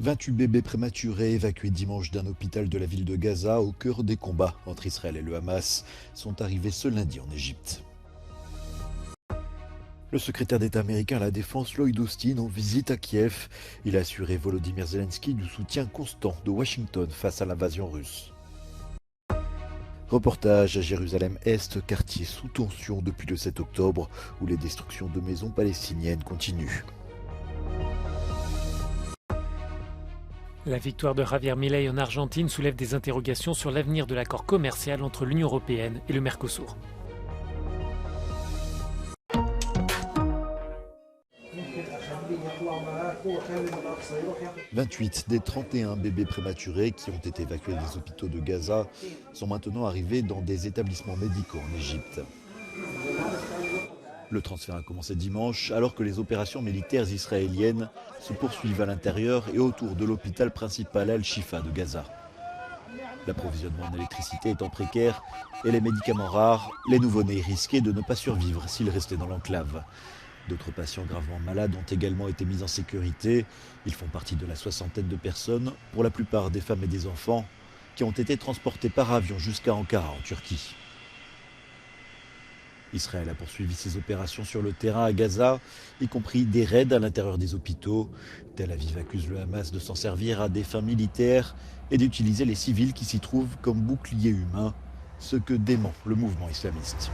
28 bébés prématurés évacués dimanche d'un hôpital de la ville de Gaza au cœur des combats entre Israël et le Hamas sont arrivés ce lundi en Égypte. Le secrétaire d'État américain à la Défense, Lloyd Austin, en visite à Kiev. Il a assuré Volodymyr Zelensky du soutien constant de Washington face à l'invasion russe. Reportage à Jérusalem-Est, quartier sous tension depuis le 7 octobre, où les destructions de maisons palestiniennes continuent. La victoire de Javier Milei en Argentine soulève des interrogations sur l'avenir de l'accord commercial entre l'Union européenne et le Mercosur. « 28 des 31 bébés prématurés qui ont été évacués des hôpitaux de Gaza sont maintenant arrivés dans des établissements médicaux en Égypte. Le transfert a commencé dimanche alors que les opérations militaires israéliennes se poursuivent à l'intérieur et autour de l'hôpital principal Al-Shifa de Gaza. L'approvisionnement en électricité étant précaire et les médicaments rares, les nouveau-nés risquaient de ne pas survivre s'ils restaient dans l'enclave. D'autres patients gravement malades ont également été mis en sécurité. Ils font partie de la soixantaine de personnes, pour la plupart des femmes et des enfants, qui ont été transportés par avion jusqu'à Ankara en Turquie. Israël a poursuivi ses opérations sur le terrain à Gaza, y compris des raids à l'intérieur des hôpitaux. Tel Aviv accuse le Hamas de s'en servir à des fins militaires et d'utiliser les civils qui s'y trouvent comme boucliers humains, ce que dément le mouvement islamiste.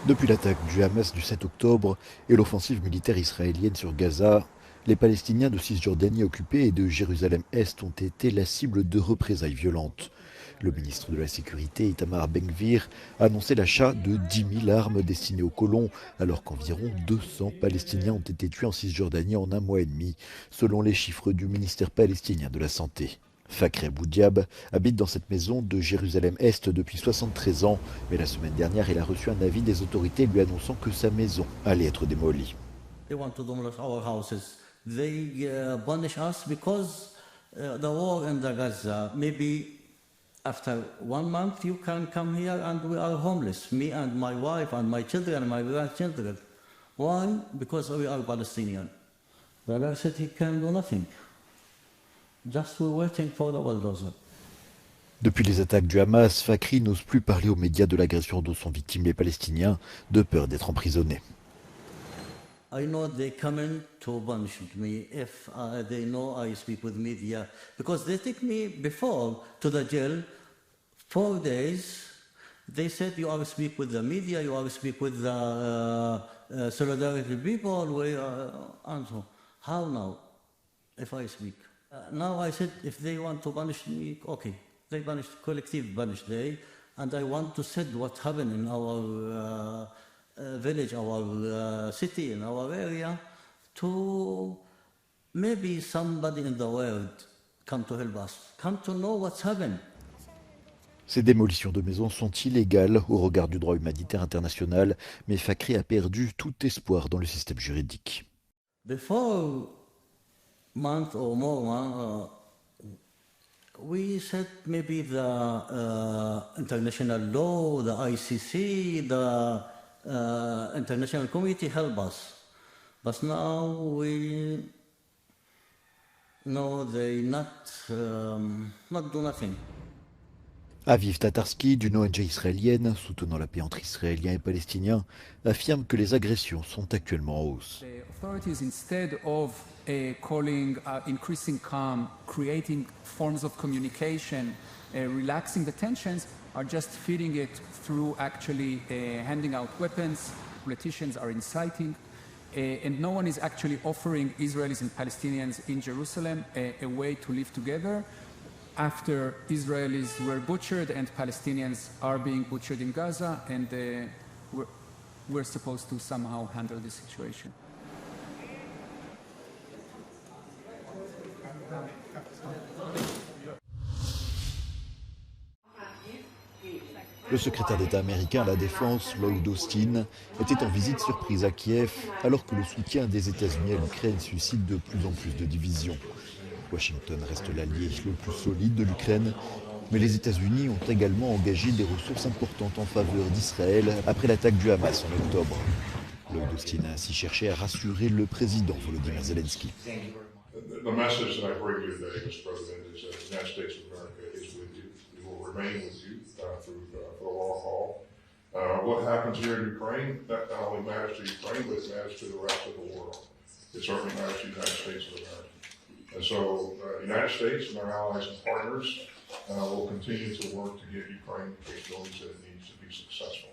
Depuis l'attaque du Hamas du 7 octobre et l'offensive militaire israélienne sur Gaza, les Palestiniens de Cisjordanie occupée et de Jérusalem-Est ont été la cible de représailles violentes. Le ministre de la Sécurité, Itamar Ben-Gvir, a annoncé l'achat de 10 000 armes destinées aux colons, alors qu'environ 200 Palestiniens ont été tués en Cisjordanie en un mois et demi, selon les chiffres du ministère palestinien de la Santé. Fakreh Boudiab habite dans cette maison de Jérusalem-Est depuis 73 ans, mais la semaine dernière, il a reçu un avis des autorités lui annonçant que sa maison allait être démolie. They punish us because the war in Gaza. Maybe after 1 month you can come here and we are homeless. Me and my wife and my children and my grandchildren. Why? Because we are Palestinian. The guy said he can do nothing. Just we're waiting for the bulldozer. Depuis les attaques du Hamas, Fakhri n'ose plus parler aux médias de l'agression dont sont victimes les Palestiniens, de peur d'être emprisonnés. I know they come in to punish me if they know I speak with media, because they take me before to the jail 4 days. They said you always speak with the media, you always speak with the solidarity people. And so, how now if I speak? Now I said if they want to punish me, okay, they punish collective punish day, and I want to say what happened in our village, our city, in our area, to maybe somebody in the world come to help us, come to know what's happened. Ces démolitions de maisons sont illégales au regard du droit humanitaire international, mais Fakhri a perdu tout espoir dans le système juridique. Before month or more, we said maybe the international law, the ICC, the international community help us, but now we know they not do nothing. Aviv Tatarski, d'une ONG israélienne soutenant la paix entre Israéliens et Palestiniens, affirme que les agressions sont actuellement en hausse. Calling increasing calm, creating forms of communication, relaxing the tensions, are just feeding it through actually handing out weapons. Politicians are inciting, and no one is actually offering Israelis and Palestinians in Jerusalem a way to live together after Israelis were butchered and Palestinians are being butchered in Gaza, and we're supposed to somehow handle this situation. Le secrétaire d'État américain à la Défense, Lloyd Austin, était en visite surprise à Kiev alors que le soutien des États-Unis à l'Ukraine suscite de plus en plus de divisions. Washington reste l'allié le plus solide de l'Ukraine, mais les États-Unis ont également engagé des ressources importantes en faveur d'Israël après l'attaque du Hamas en octobre. Lloyd Austin a ainsi cherché à rassurer le président Volodymyr Zelensky. The message that I bring you today, Mr. President, is that the United States of America is with you. We will remain with you for the long haul. What happens here in Ukraine, that not only matters to Ukraine, but it matters to the rest of the world. It certainly matters to the United States of America. And so the United States and our allies and partners will continue to work to give Ukraine the capabilities that it needs to be successful.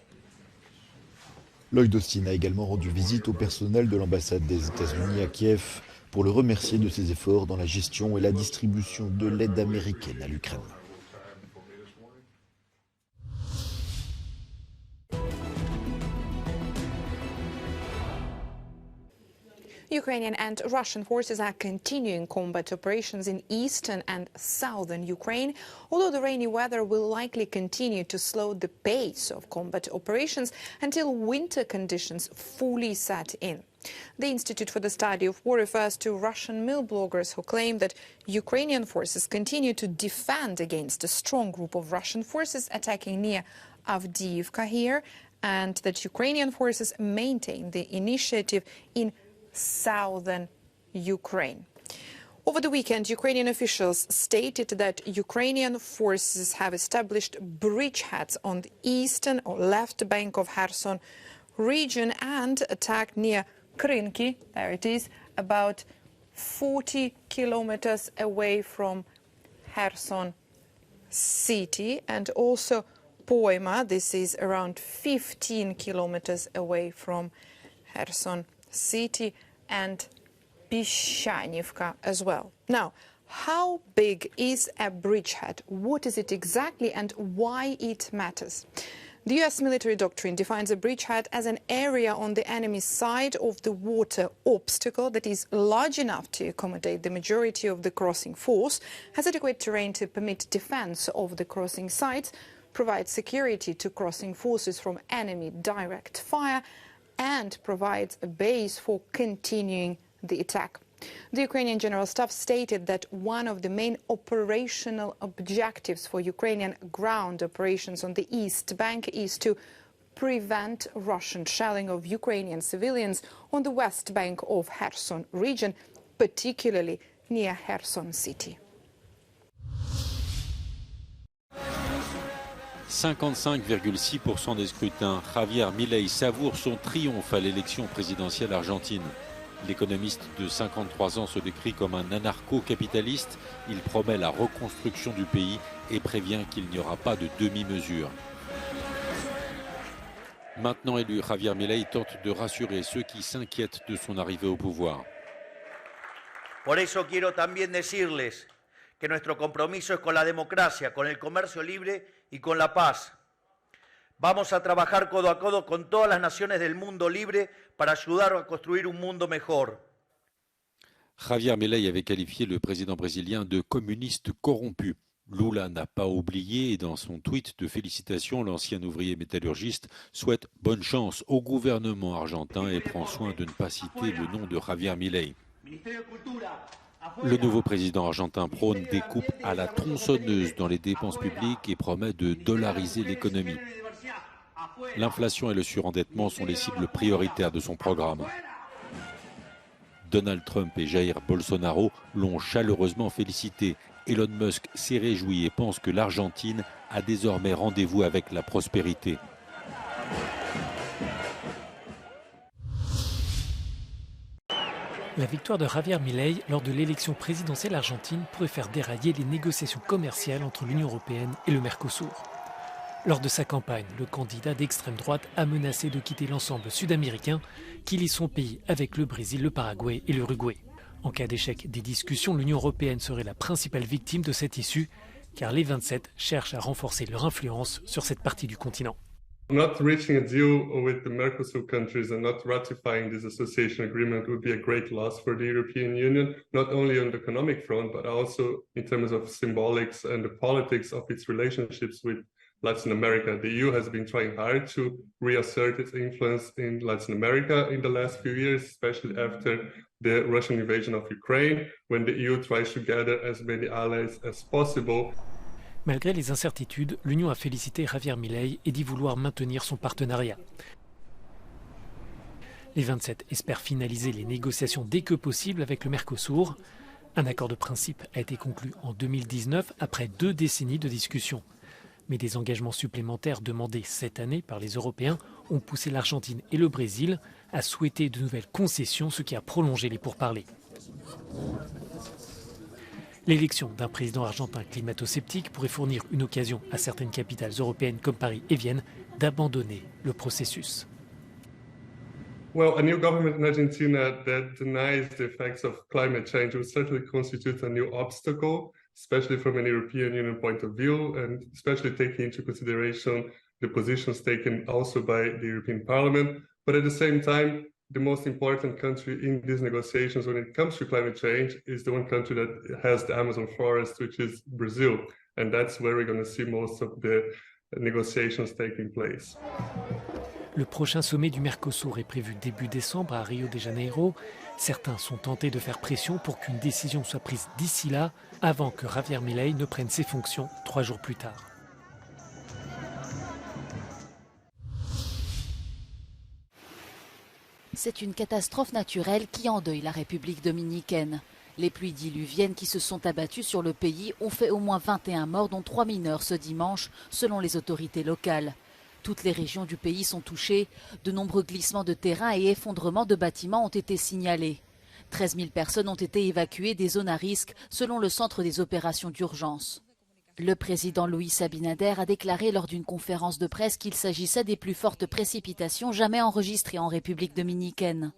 Lloyd Austin a également rendu visite au personnel de l'ambassade des États-Unis à Kiev pour le remercier de ses efforts dans la gestion et la distribution de l'aide américaine à l'Ukraine. Ukrainian and Russian forces are continuing combat operations in eastern and southern Ukraine, although the rainy weather will likely continue to slow the pace of combat operations until winter conditions fully set in. The Institute for the Study of War refers to Russian mill bloggers who claim that Ukrainian forces continue to defend against a strong group of Russian forces attacking near Avdiivka here, and that Ukrainian forces maintain the initiative in southern Ukraine. Over the weekend, Ukrainian officials stated that Ukrainian forces have established bridgeheads on the eastern or left bank of Kherson region and attacked near Krynki, there it is, about 40 kilometers away from Kherson city, and also Poima, this is around 15 kilometers away from Kherson city, and Pishanivka as well. Now, how big is a bridgehead? What is it exactly and why it matters? The US military doctrine defines a bridgehead as an area on the enemy's side of the water obstacle that is large enough to accommodate the majority of the crossing force, has adequate terrain to permit defense of the crossing sites, provides security to crossing forces from enemy direct fire, and provides a base for continuing the attack. The Ukrainian General Staff stated that one of the main operational objectives for Ukrainian ground operations on the East Bank is to prevent Russian shelling of Ukrainian civilians on the West Bank of Kherson region, particularly near Kherson city. 55,6% des scrutins. Javier Milei savoure son triomphe à l'élection présidentielle argentine. L'économiste de 53 ans se décrit comme un anarcho-capitaliste. Il promet la reconstruction du pays et prévient qu'il n'y aura pas de demi-mesure. Maintenant élu, Javier Milei tente de rassurer ceux qui s'inquiètent de son arrivée au pouvoir. Por eso quiero también decirles que nuestro compromiso es con la democracia, con el comercio libre y con la paz. Vamos a trabajar codo a codo con todas las naciones del mundo libre para ayudar a construir un mundo mejor. Javier Milei avait qualifié le président brésilien de communiste corrompu. Lula n'a pas oublié et dans son tweet de félicitations, l'ancien ouvrier métallurgiste souhaite bonne chance au gouvernement argentin et prend soin de ne pas citer le nom de Javier Milei. Le nouveau président argentin prône des coupes à la tronçonneuse dans les dépenses publiques et promet de dollariser l'économie. L'inflation et le surendettement sont les cibles prioritaires de son programme. Donald Trump et Jair Bolsonaro l'ont chaleureusement félicité. Elon Musk s'est réjoui et pense que l'Argentine a désormais rendez-vous avec la prospérité. La victoire de Javier Milei lors de l'élection présidentielle argentine pourrait faire dérailler les négociations commerciales entre l'Union européenne et le Mercosur. Lors de sa campagne, le candidat d'extrême droite a menacé de quitter l'ensemble sud-américain qui lie son pays avec le Brésil, le Paraguay et l'Uruguay. En cas d'échec des discussions, l'Union européenne serait la principale victime de cette issue, car les 27 cherchent à renforcer leur influence sur cette partie du continent. Not reaching a deal with the Mercosur countries and not ratifying this association agreement would be a great loss for the European Union, not only on the economic front, but also in terms of symbolics and the politics of its relationships with Latin America. The EU has been trying hard to reassert its influence in Latin America in the last few years, especially after the Russian invasion of Ukraine, when the EU tries to gather as many allies as possible. Malgré les incertitudes, l'Union a félicité Javier Milei et dit vouloir maintenir son partenariat. Les 27 espèrent finaliser les négociations dès que possible avec le Mercosur. Un accord de principe a été conclu en 2019 après 2 décennies de discussions. Mais des engagements supplémentaires demandés cette année par les Européens ont poussé l'Argentine et le Brésil à souhaiter de nouvelles concessions, ce qui a prolongé les pourparlers. L'élection d'un président argentin climato-sceptique pourrait fournir une occasion à certaines capitales européennes comme Paris et Vienne d'abandonner le processus. Well, a new government in Argentina that denies the effects of climate change would certainly constitute a new obstacle, especially from an European Union point of view, and especially taking into consideration the positions taken also by the European Parliament. But at the same time, the most important country in these negotiations when it comes to climate change is the one country that has the Amazon forest, which is Brazil. And that's where we're going to see most of the negotiations taking place. Le prochain sommet du Mercosur est prévu début décembre à Rio de Janeiro. Certains sont tentés de faire pression pour qu'une décision soit prise d'ici là, avant que Javier Milei ne prenne ses fonctions 3 jours plus tard. C'est une catastrophe naturelle qui endeuille la République dominicaine. Les pluies diluviennes qui se sont abattues sur le pays ont fait au moins 21 morts, dont 3 mineurs ce dimanche, selon les autorités locales. Toutes les régions du pays sont touchées. De nombreux glissements de terrain et effondrements de bâtiments ont été signalés. 13 000 personnes ont été évacuées des zones à risque, selon le Centre des opérations d'urgence. Le président Luis Abinader a déclaré lors d'une conférence de presse qu'il s'agissait des plus fortes précipitations jamais enregistrées en République dominicaine.